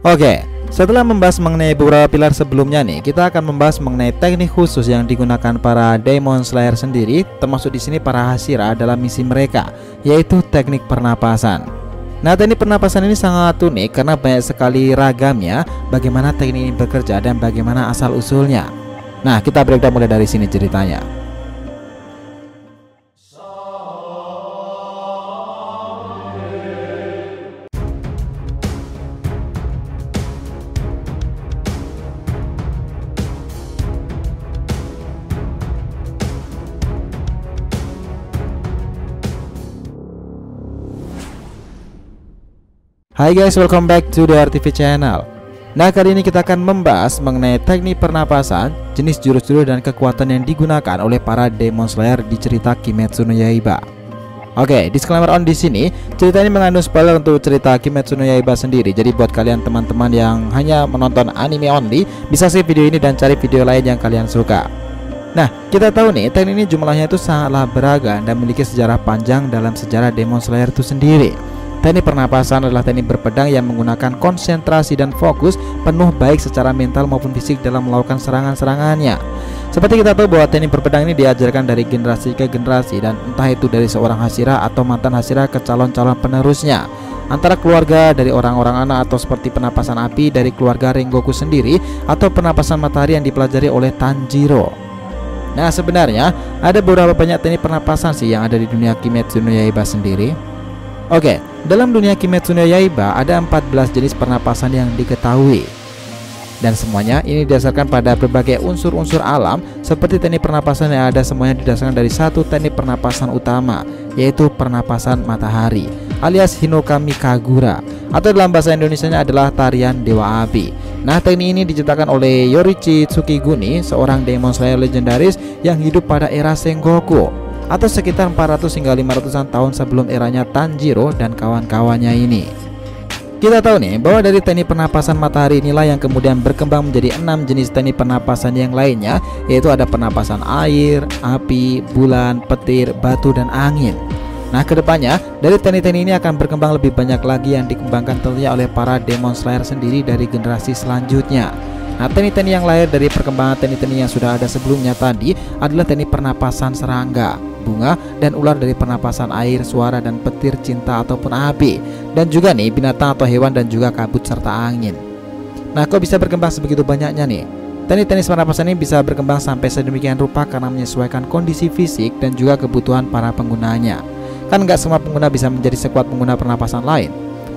Oke, setelah membahas mengenai beberapa pilar sebelumnya nih, kita akan membahas mengenai teknik khusus yang digunakan para Demon Slayer sendiri, termasuk di sini para Hashira dalam misi mereka, yaitu teknik pernapasan. Nah, teknik pernapasan ini sangat unik karena banyak sekali ragamnya bagaimana teknik ini bekerja dan bagaimana asal usulnya. Nah, kita breakdown mulai dari sini ceritanya. Hai guys, welcome back to the RTV channel. Nah, kali ini kita akan membahas mengenai teknik pernapasan, jenis jurus-jurus dan kekuatan yang digunakan oleh para Demon Slayer di cerita Kimetsu no Yaiba. Oke, disclaimer on di sini, cerita ini mengandung spoiler untuk cerita Kimetsu no Yaiba sendiri. Jadi buat kalian teman-teman yang hanya menonton anime only, bisa save video ini dan cari video lain yang kalian suka. Nah, kita tahu nih, teknik ini jumlahnya itu sangatlah beragam dan memiliki sejarah panjang dalam sejarah Demon Slayer itu sendiri. Teknik pernapasan adalah teknik berpedang yang menggunakan konsentrasi dan fokus penuh baik secara mental maupun fisik dalam melakukan serangan-serangannya. Seperti kita tahu bahwa teknik berpedang ini diajarkan dari generasi ke generasi, dan entah itu dari seorang Hashira atau mantan Hashira ke calon-calon penerusnya, antara keluarga dari orang-orang anak, atau seperti penapasan api dari keluarga Rengoku sendiri, atau penapasan matahari yang dipelajari oleh Tanjiro. Nah, sebenarnya ada beberapa banyak teknik pernapasan sih yang ada di dunia Kimetsu no Yaiba sendiri. Oke, dalam dunia Kimetsu no Yaiba ada 14 jenis pernapasan yang diketahui, dan semuanya ini didasarkan pada berbagai unsur-unsur alam. Seperti teknik pernapasan yang ada semuanya didasarkan dari satu teknik pernapasan utama, yaitu pernapasan matahari alias Hinokami Kagura, atau dalam bahasa Indonesianya adalah tarian Dewa Api. Nah, teknik ini diciptakan oleh Yorichi Tsukiguni, seorang Demon Slayer legendaris yang hidup pada era Sengoku, atau sekitar 400 hingga 500-an tahun sebelum eranya Tanjiro dan kawan-kawannya ini. Kita tahu nih bahwa dari teknik pernapasan matahari inilah yang kemudian berkembang menjadi 6 jenis teknik pernapasan yang lainnya, yaitu ada pernapasan air, api, bulan, petir, batu, dan angin. Nah, kedepannya dari teknik-teknik ini akan berkembang lebih banyak lagi yang dikembangkan tentunya oleh para Demon Slayer sendiri dari generasi selanjutnya. Nah, teknik-teknik yang lahir dari perkembangan teknik-teknik yang sudah ada sebelumnya tadi adalah teknik pernapasan serangga, bunga, dan ular dari pernapasan air, suara, dan petir, cinta ataupun api, dan juga nih binatang atau hewan, dan juga kabut serta angin. Nah, kok bisa berkembang sebegitu banyaknya nih? Teknik-teknik pernapasan ini bisa berkembang sampai sedemikian rupa karena menyesuaikan kondisi fisik dan juga kebutuhan para penggunanya. Kan nggak semua pengguna bisa menjadi sekuat pengguna pernapasan lain,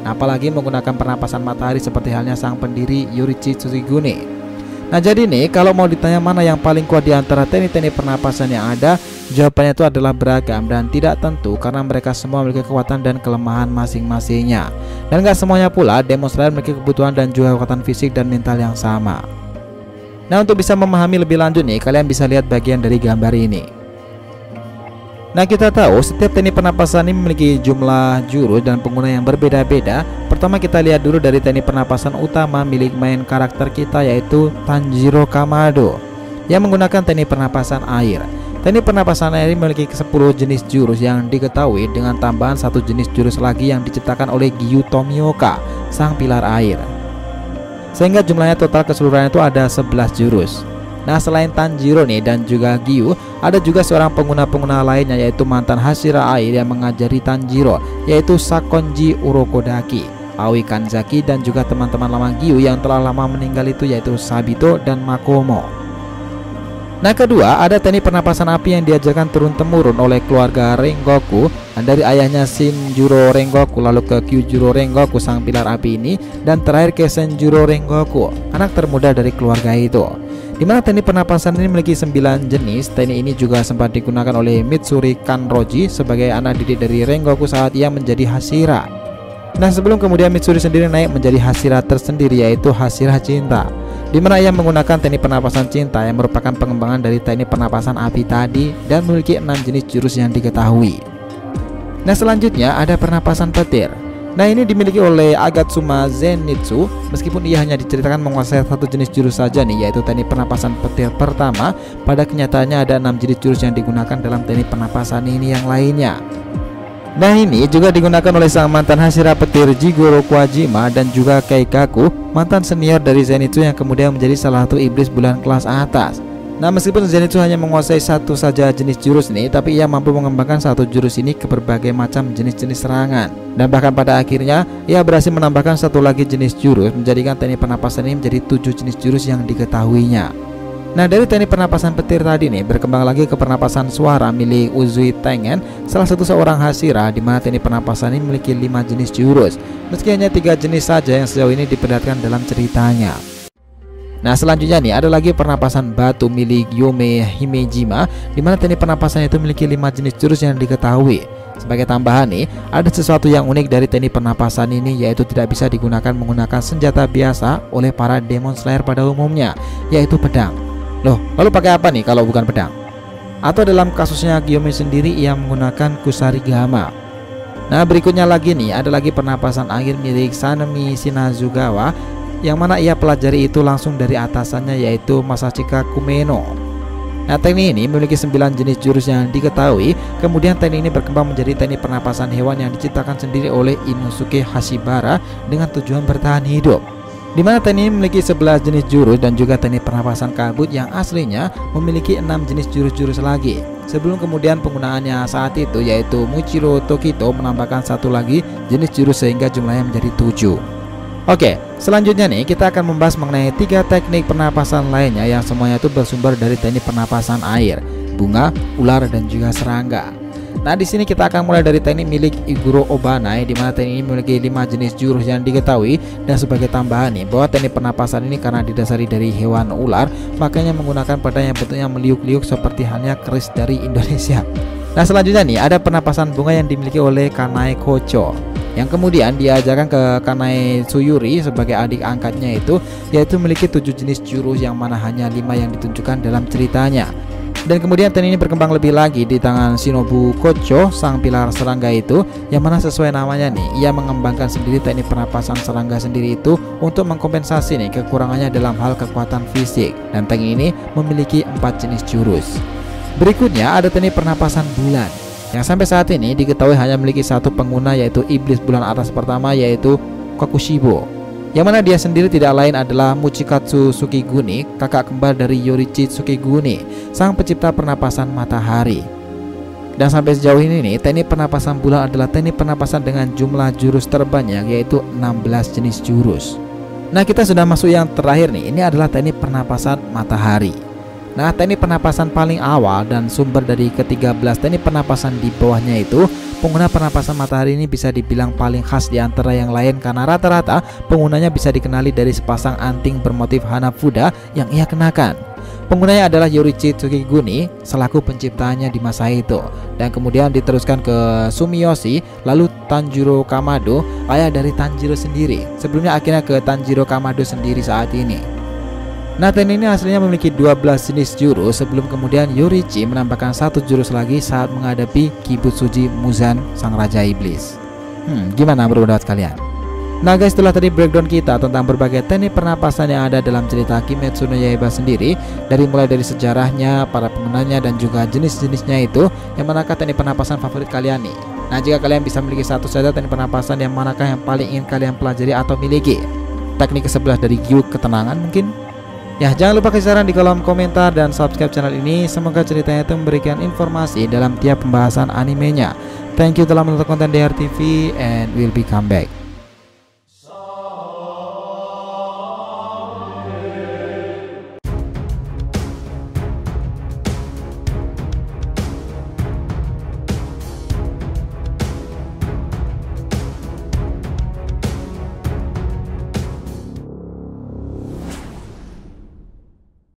apalagi menggunakan pernapasan matahari seperti halnya sang pendiri Yorichi Tsukiguni. Nah, jadi nih kalau mau ditanya mana yang paling kuat di antara teknik-teknik pernapasan yang ada, jawabannya itu adalah beragam dan tidak tentu karena mereka semua memiliki kekuatan dan kelemahan masing-masingnya. Dan gak semuanya pula Demon Slayer memiliki kebutuhan dan juga kekuatan fisik dan mental yang sama. Nah, untuk bisa memahami lebih lanjut nih, kalian bisa lihat bagian dari gambar ini. Nah, kita tahu setiap teknik pernapasan ini memiliki jumlah jurus dan pengguna yang berbeda-beda. Pertama kita lihat dulu dari teknik pernapasan utama milik main karakter kita, yaitu Tanjiro Kamado, yang menggunakan teknik pernapasan air. Teknik pernapasan air ini memiliki 10 jenis jurus yang diketahui, dengan tambahan satu jenis jurus lagi yang diciptakan oleh Gyu Tomioka, sang pilar air, sehingga jumlahnya total keseluruhan itu ada 11 jurus. Nah, selain Tanjiro nih dan juga Gyu, ada juga seorang pengguna-pengguna lainnya, yaitu mantan Hashira air yang mengajari Tanjiro, yaitu Sakonji Urokodaki, Aoi Kanzaki, dan juga teman-teman lama Gyu yang telah lama meninggal itu, yaitu Sabito dan Makomo. Nah, kedua ada teknik pernapasan api yang diajarkan turun-temurun oleh keluarga Rengoku, dari ayahnya Shinjuro Rengoku lalu ke Kyujuro Rengoku sang pilar api ini, dan terakhir ke Senjuro Rengoku, anak termuda dari keluarga itu. Di mana teknik pernapasan ini memiliki 9 jenis. Teknik ini juga sempat digunakan oleh Mitsuri Kanroji sebagai anak didik dari Rengoku saat ia menjadi Hashira. Nah, sebelum kemudian Mitsuri sendiri naik menjadi Hashira tersendiri, yaitu Hashira Cinta, di mana ia menggunakan teknik pernapasan cinta yang merupakan pengembangan dari teknik pernapasan api tadi dan memiliki 6 jenis jurus yang diketahui. Nah, selanjutnya ada pernapasan petir. Nah, ini dimiliki oleh Agatsuma Zenitsu. Meskipun ia hanya diceritakan menguasai satu jenis jurus saja nih, yaitu teknik pernapasan petir pertama, pada kenyataannya ada 6 jenis jurus yang digunakan dalam teknik pernapasan ini yang lainnya. Nah, ini juga digunakan oleh sang mantan Hashira petir Jigoro Kawajima dan juga Keikaku, mantan senior dari Zenitsu yang kemudian menjadi salah satu iblis bulan kelas atas. Nah, meskipun Zenitsu hanya menguasai satu saja jenis jurus ini, tapi ia mampu mengembangkan satu jurus ini ke berbagai macam jenis-jenis serangan. Dan bahkan pada akhirnya ia berhasil menambahkan satu lagi jenis jurus, menjadikan teknik pernapasan ini menjadi 7 jenis jurus yang diketahuinya. Nah, dari teknik pernapasan petir tadi nih berkembang lagi ke pernapasan suara milik Uzui Tengen, salah satu seorang Hashira, di mana teknik pernapasan ini memiliki 5 jenis jurus, meski hanya 3 jenis saja yang sejauh ini diperlihatkan dalam ceritanya. Nah, selanjutnya nih ada lagi pernapasan batu milik Yome Himejima, di mana teknik pernapasan itu memiliki 5 jenis jurus yang diketahui. Sebagai tambahan nih, ada sesuatu yang unik dari teknik pernapasan ini, yaitu tidak bisa digunakan menggunakan senjata biasa oleh para Demon Slayer pada umumnya, yaitu pedang. Loh, lalu pakai apa nih kalau bukan pedang? Atau dalam kasusnya Gyome sendiri ia menggunakan Kusarigama. Nah, berikutnya lagi nih ada lagi pernapasan air milik Sanemi Shinazugawa, yang mana ia pelajari itu langsung dari atasannya, yaitu Masachika Kumeno. Nah, teknik ini memiliki 9 jenis jurus yang diketahui. Kemudian teknik ini berkembang menjadi teknik pernapasan hewan yang diciptakan sendiri oleh Inosuke Hashibara dengan tujuan bertahan hidup, di mana teknik ini memiliki 11 jenis jurus dan juga teknik pernapasan kabut yang aslinya memiliki 6 jenis jurus-jurus lagi. Sebelum kemudian penggunaannya saat itu, yaitu Muichiro Tokito menambahkan satu lagi jenis jurus sehingga jumlahnya menjadi 7. Oke, selanjutnya nih kita akan membahas mengenai 3 teknik pernapasan lainnya yang semuanya itu bersumber dari teknik pernapasan air, bunga, ular, dan juga serangga. Nah, di sini kita akan mulai dari teknik milik Iguro Obanai, di mana teknik ini memiliki 5 jenis jurus yang diketahui. Dan sebagai tambahan nih, bahwa teknik pernapasan ini karena didasari dari hewan ular, makanya menggunakan pedang yang bentuknya meliuk-liuk seperti halnya keris dari Indonesia. Nah, selanjutnya nih ada pernapasan bunga yang dimiliki oleh Kanae Kocho, yang kemudian diajarkan ke Kanae Tsuyuri sebagai adik angkatnya itu, yaitu memiliki 7 jenis jurus yang mana hanya 5 yang ditunjukkan dalam ceritanya. Dan kemudian teknik ini berkembang lebih lagi di tangan Shinobu Kocho, sang pilar serangga itu, yang mana sesuai namanya nih, ia mengembangkan sendiri teknik pernapasan serangga sendiri itu untuk mengkompensasi nih kekurangannya dalam hal kekuatan fisik. Dan teknik ini memiliki 4 jenis jurus. Berikutnya ada teknik pernapasan bulan, yang sampai saat ini diketahui hanya memiliki satu pengguna, yaitu iblis bulan atas pertama, yaitu Kakushibo, yang mana dia sendiri tidak lain adalah Muchikatsu Tsukiguni, kakak kembar dari Yorichi Tsukiguni, sang pencipta pernapasan matahari. Dan sampai sejauh ini nih, teknik pernapasan bulan adalah teknik pernapasan dengan jumlah jurus terbanyak, yaitu 16 jenis jurus. Nah, kita sudah masuk yang terakhir nih, ini adalah teknik pernapasan matahari. Nah, teknik pernapasan paling awal dan sumber dari ke-13 teknik pernapasan di bawahnya itu, pengguna pernapasan matahari ini bisa dibilang paling khas di antara yang lain karena rata-rata penggunanya bisa dikenali dari sepasang anting bermotif Hanafuda yang ia kenakan. Penggunanya adalah Yorichi Tsukiguni selaku penciptanya di masa itu, dan kemudian diteruskan ke Sumiyoshi, lalu Tanjiro Kamado, ayah dari Tanjiro sendiri, sebelumnya akhirnya ke Tanjiro Kamado sendiri saat ini. Nah, teknik ini aslinya memiliki 12 jenis jurus sebelum kemudian Yorichi menambahkan satu jurus lagi saat menghadapi Kibutsuji Muzan, sang raja iblis. Gimana pendapat kalian? Nah guys, itulah tadi breakdown kita tentang berbagai teknik pernapasan yang ada dalam cerita Kimetsu no Yaiba sendiri, dari mulai dari sejarahnya, para penggunanya, dan juga jenis-jenisnya itu. Yang manakah teknik pernapasan favorit kalian nih? Nah, jika kalian bisa memiliki satu saja teknik pernapasan, yang manakah yang paling ingin kalian pelajari atau miliki? Teknik ke-11 dari Gyuk ketenangan mungkin? Ya, jangan lupa kasih saran di kolom komentar dan subscribe channel ini. Semoga ceritanya itu memberikan informasi dalam tiap pembahasan animenya. Thank you telah menonton konten DR TV and we'll be come back.